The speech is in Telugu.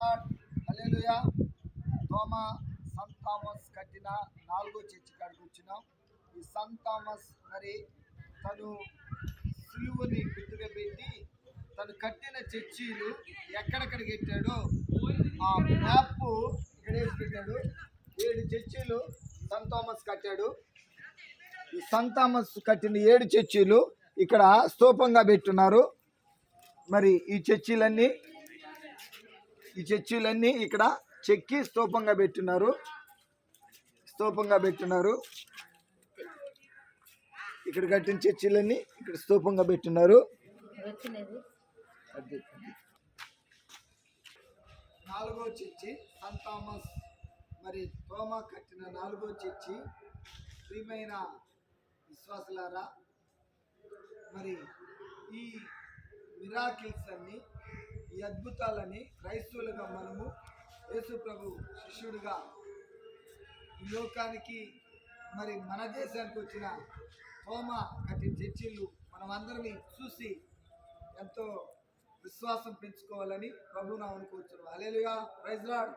హల్లెలూయా. తోమా సంత్ థామస్ కట్టిన 4వ చర్చి కాడికి వచ్చినాం. ఈ సంత్ థామస్ మరి తను సిలువని గుర్తుగా పెట్టి తను కట్టిన చర్చీలు ఎక్కడెక్కడ కట్టాడో ఆ మ్యాప్ ఇక్కడ వేసి పెట్టాడు. 7 చర్చీలు సంత్ థామస్ కట్టాడు. ఈ సంత్ థామస్ కట్టిన 7 చర్చీలు ఇక్కడ స్తూపంగా పెట్టున్నారు. మరి ఈ చర్చీలన్నీ ఇక్కడ చెక్కి స్తూపంగా పెట్టున్నారు. ఇక్కడ కట్టిన చర్చీలన్నీ ఇక్కడ స్తూపంగా పెట్టున్నారు. 4వ చర్చి సంత్ థామస్ మరి తోమా కట్టిన 4వ చర్చి. ప్రియమైన విశ్వాసులారా, మరి ఈ మిరాకిల్స్ అన్ని, ఈ అద్భుతాలని క్రైస్తవులుగా మనము యేసు ప్రభు శిష్యుడిగా ఈ లోకానికి మరి మన దేశానికి వచ్చిన తోమా కట్టిన చర్చిలు మనం అందరినీ చూసి ఎంతో విశ్వాసం పెంచుకోవాలని ప్రభువును అనుకోవచ్చు. హల్లెలూయా, ప్రైజ్ లార్డ్.